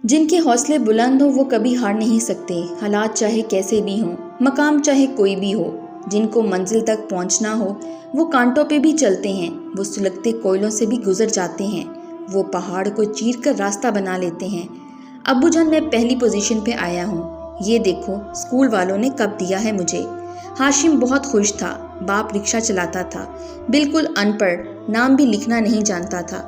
جن کے حوصلے بلند ہو وہ کبھی ہار نہیں سکتے، حالات چاہے کیسے بھی ہوں، مقام چاہے کوئی بھی ہو۔ جن کو منزل تک پہنچنا ہو وہ کانٹوں پہ بھی چلتے ہیں، وہ سلگتے کوئلوں سے بھی گزر جاتے ہیں، وہ پہاڑ کو چیر کر راستہ بنا لیتے ہیں۔ ابو جان میں پہلی پوزیشن پہ آیا ہوں، یہ دیکھو اسکول والوں نے کب دیا ہے مجھے۔ ہاشم بہت خوش تھا۔ باپ رکشہ چلاتا تھا، بالکل ان پڑھ، نام بھی لکھنا نہیں جانتا تھا۔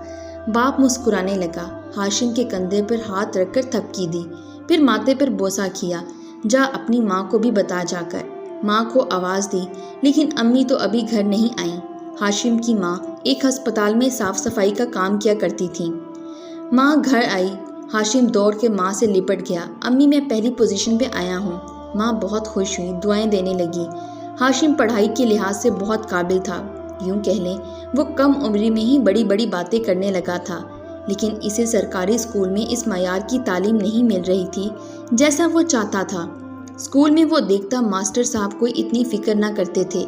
باپ مسکرانے لگا، ہاشم کے کندھے پر ہاتھ رکھ کر تھپکی دی، پھر ماتھے پر بوسہ کیا۔ جا اپنی ماں کو بھی بتا جا کر۔ ماں کو آواز دی، لیکن امی تو ابھی گھر نہیں آئیں۔ ہاشم کی ماں ایک ہسپتال میں صاف صفائی کا کام کیا کرتی تھیں۔ ماں گھر آئی، ہاشم دوڑ کے ماں سے لپٹ گیا۔ امی میں پہلی پوزیشن پہ آیا ہوں۔ ماں بہت خوش ہوئی، دعائیں دینے لگی۔ ہاشم پڑھائی کے لحاظ سے بہت قابل تھا، یوں کہہ لیں وہ کم عمری میں ہی بڑی بڑی باتیں کرنے لگا تھا، لیکن اسے سرکاری اسکول میں اس معیار کی تعلیم نہیں مل رہی تھی جیسا وہ چاہتا تھا۔ اسکول میں وہ دیکھتا ماسٹر صاحب کوئی اتنی فکر نہ کرتے تھے۔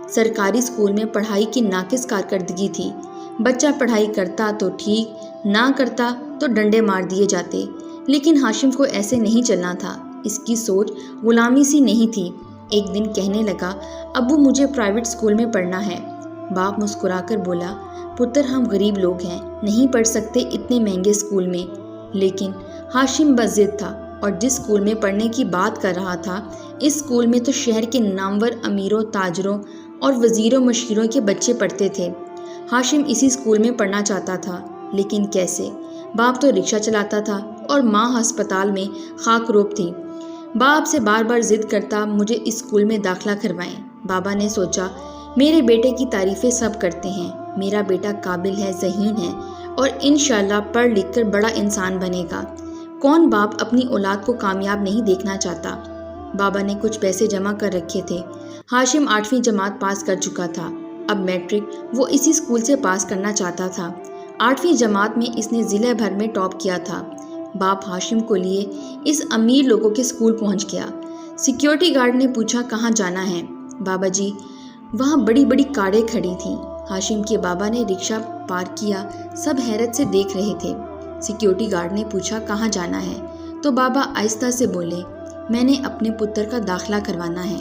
سرکاری اسکول میں پڑھائی کی ناقص کارکردگی تھی، بچہ پڑھائی کرتا تو ٹھیک، نہ کرتا تو ڈنڈے مار دیے جاتے، لیکن ہاشم کو ایسے نہیں چلنا تھا۔ اس کی سوچ غلامی سی نہیں تھی۔ ایک دن کہنے لگا، ابو مجھے پرائیویٹ اسکول میں پڑھنا ہے۔ باپ مسکرا کر بولا، پتر ہم غریب لوگ ہیں، نہیں پڑھ سکتے اتنے مہنگے اسکول میں۔ لیکن ہاشم بس ضد تھا، اور جس اسکول میں پڑھنے کی بات کر رہا تھا، اس اسکول میں تو شہر کے نامور امیروں، تاجروں اور وزیروں مشیروں کے بچے پڑھتے تھے۔ ہاشم اسی اسکول میں پڑھنا چاہتا تھا، لیکن کیسے؟ باپ تو رکشہ چلاتا تھا اور ماں ہسپتال میں خاک روب تھی۔ باپ سے بار بار ضد کرتا مجھے اس اسکول میں داخلہ کروائیں۔ بابا نے سوچا، میرے بیٹے کی تعریفیں سب کرتے ہیں، میرا بیٹا قابل ہے، ذہین ہے، اور انشاءاللہ پڑھ لکھ کر بڑا انسان بنے گا۔ کون باپ اپنی اولاد کو کامیاب نہیں دیکھنا چاہتا؟ بابا نے کچھ پیسے جمع کر رکھے تھے۔ ہاشم 8ویں جماعت پاس کر چکا تھا، اب میٹرک وہ اسی اسکول سے پاس کرنا چاہتا تھا۔ 8ویں جماعت میں اس نے ضلع بھر میں ٹاپ کیا تھا۔ باپ ہاشم کو لیے اس امیر لوگوں کے اسکول پہنچ گیا۔ سیکیورٹی گارڈ نے پوچھا، کہاں جانا ہے؟ بابا جی، وہاں بڑی بڑی کاریں کھڑی تھیں۔ ہاشم کے بابا نے رکشہ پارک کیا، سب حیرت سے دیکھ رہے تھے۔ سیکیورٹی گارڈ نے پوچھا، کہاں جانا ہے؟ تو بابا آہستہ سے بولے، میں نے اپنے پتر کا داخلہ کروانا ہے۔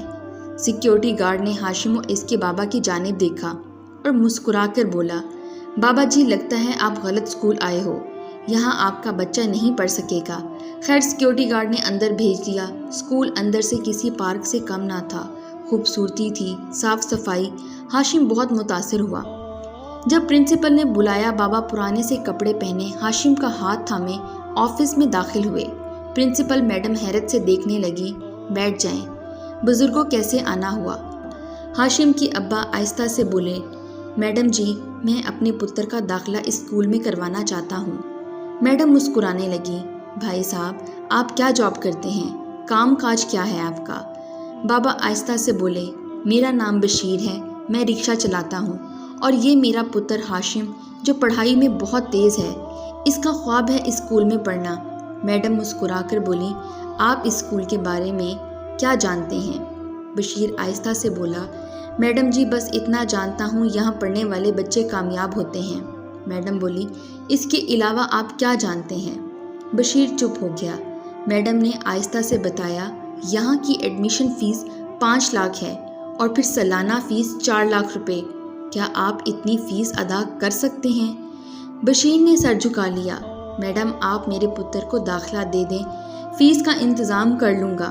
سیکیورٹی گارڈ نے ہاشم و اس کے بابا کی جانب دیکھا اور مسکرا کر بولا، بابا جی لگتا ہے آپ غلط اسکول آئے ہو، یہاں آپ کا بچہ نہیں پڑھ سکے گا۔ خیر سیکیورٹی گارڈ نے اندر بھیج دیا۔ اسکول اندر سے کسی پارک سے کم نہ تھا، خوبصورتی تھی، صاف صفائی۔ ہاشم بہت متاثر ہوا۔ جب پرنسپل نے بلایا، بابا پرانے سے کپڑے پہنے ہاشم کا ہاتھ تھامے آفس میں داخل ہوئے۔ پرنسپل میڈم حیرت سے دیکھنے لگی، بیٹھ جائیں، بزرگوں کیسے آنا ہوا؟ ہاشم کی ابا آہستہ سے بولے، میڈم جی میں اپنے پتر کا داخلہ اس اسکول میں کروانا چاہتا ہوں۔ میڈم مسکرانے لگی، بھائی صاحب آپ کیا جاب کرتے ہیں؟ کام کاج کیا ہے آپ کا؟ بابا آہستہ سے بولے، میرا نام بشیر ہے، میں رکشہ چلاتا ہوں، اور یہ میرا پتر ہاشم جو پڑھائی میں بہت تیز ہے، اس کا خواب ہے اس اسکول میں پڑھنا۔ میڈم مسکرا کر بولی، آپ اس اسکول کے بارے میں کیا جانتے ہیں؟ بشیر آہستہ سے بولا، میڈم جی بس اتنا جانتا ہوں یہاں پڑھنے والے بچے کامیاب ہوتے ہیں۔ میڈم بولی، اس کے علاوہ آپ کیا جانتے ہیں؟ بشیر چپ ہو گیا۔ میڈم نے آہستہ سے بتایا، یہاں کی ایڈمیشن فیس 5 لاکھ ہے اور پھر سالانہ فیس 4 لاکھ روپے۔ کیا آپ اتنی فیس ادا کر سکتے ہیں؟ بشیر نے سر جھکا لیا۔ میڈم آپ میرے پتر کو داخلہ دے دیں، فیس کا انتظام کر لوں گا۔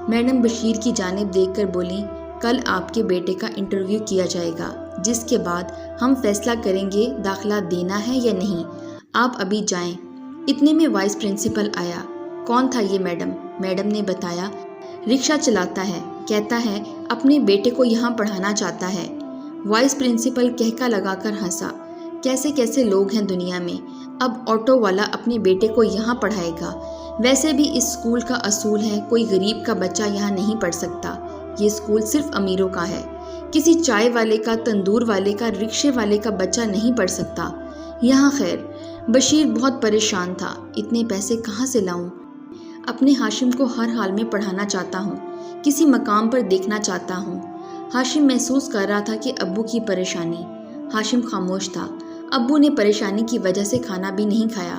میڈم بشیر کی جانب دیکھ کر بولی، کل آپ کے بیٹے کا انٹرویو کیا جائے گا، جس کے بعد ہم فیصلہ کریں گے داخلہ دینا ہے یا نہیں، آپ ابھی جائیں۔ اتنے میں وائس پرنسپل آیا۔ کون تھا یہ میڈم؟ میڈم نے بتایا، رکشہ چلاتا ہے، کہتا ہے اپنے بیٹے کو یہاں پڑھانا چاہتا ہے۔ وائس پرنسپل کہکا لگا کر ہنسا، کیسے کیسے لوگ ہیں دنیا میں، اب آٹو والا اپنے بیٹے کو یہاں پڑھائے گا۔ ویسے بھی اس اسکول کا اصول ہے کوئی غریب کا بچہ یہاں نہیں پڑھ سکتا، یہ اسکول صرف امیروں کا ہے، کسی چائے والے کا، تندور والے کا، رکشے والے کا بچہ نہیں پڑھ سکتا یہاں۔ خیر بشیر بہت پریشان تھا، اتنے پیسے کہاں سے لاؤں؟ اپنے ہاشم کو ہر حال میں پڑھانا چاہتا ہوں، کسی مقام پر دیکھنا چاہتا ہوں۔ ہاشم محسوس کر رہا تھا کہ ابو کی پریشانی۔ ہاشم خاموش تھا۔ ابو نے پریشانی کی وجہ سے کھانا بھی نہیں کھایا۔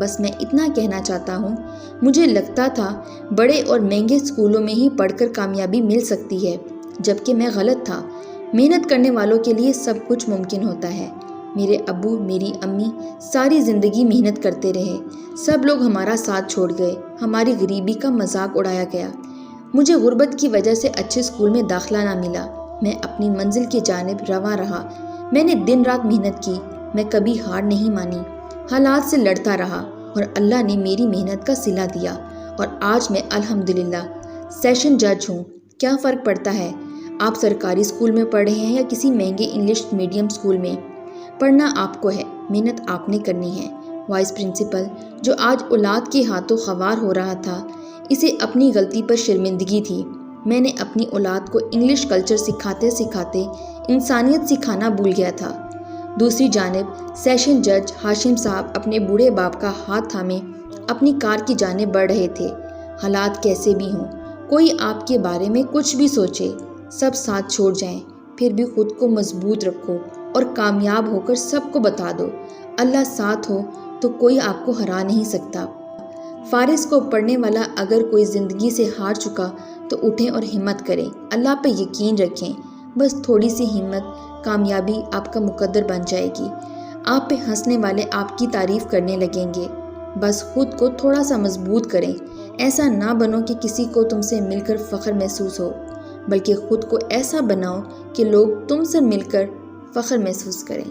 بس میں اتنا کہنا چاہتا ہوں، مجھے لگتا تھا بڑے اور مہنگے اسکولوں میں ہی پڑھ کر کامیابی مل سکتی ہے، جبکہ میں غلط تھا۔ محنت کرنے والوں کے لیے سب کچھ ممکن ہوتا ہے۔ میرے ابو، میری امی ساری زندگی محنت کرتے رہے، سب لوگ ہمارا ساتھ چھوڑ گئے، ہماری غریبی کا مذاق اڑایا گیا۔ مجھے غربت کی وجہ سے اچھے اسکول میں داخلہ نہ ملا۔ میں اپنی منزل کی جانب رواں رہا۔ میں نے دن رات محنت کی، میں کبھی ہار نہیں مانی، حالات سے لڑتا رہا اور اللہ نے میری محنت کا صلہ دیا، اور آج میں الحمدللہ سیشن جج ہوں۔ کیا فرق پڑتا ہے آپ سرکاری اسکول میں پڑھ رہے ہیں یا کسی مہنگے انگلش میڈیم اسکول میں؟ پڑھنا آپ کو ہے، محنت آپ نے کرنی ہے۔ وائس پرنسپل، جو آج اولاد کے ہاتھوں خوار ہو رہا تھا، اسے اپنی غلطی پر شرمندگی تھی۔ میں نے اپنی اولاد کو انگلش کلچر سکھاتے سکھاتے انسانیت سکھانا بھول گیا تھا۔ دوسری جانب سیشن جج ہاشم صاحب اپنے بوڑھے باپ کا ہاتھ تھامے اپنی کار کی جانب بڑھ رہے تھے۔ حالات کیسے بھی ہوں، کوئی آپ کے بارے میں کچھ بھی سوچے، سب ساتھ چھوڑ جائیں، پھر بھی خود کو مضبوط رکھو اور کامیاب ہو کر سب کو بتا دو، اللہ ساتھ ہو تو کوئی آپ کو ہرا نہیں سکتا۔ فارس کو پڑھنے والا اگر کوئی زندگی سے ہار چکا تو اٹھیں اور ہمت کریں، اللہ پہ یقین رکھیں، بس تھوڑی سی ہمت، کامیابی آپ کا مقدر بن جائے گی۔ آپ پہ ہنسنے والے آپ کی تعریف کرنے لگیں گے، بس خود کو تھوڑا سا مضبوط کریں۔ ایسا نہ بنو کہ کسی کو تم سے مل کر فخر محسوس ہو، بلکہ خود کو ایسا بناؤ کہ لوگ تم سے مل کر فخر محسوس کریں۔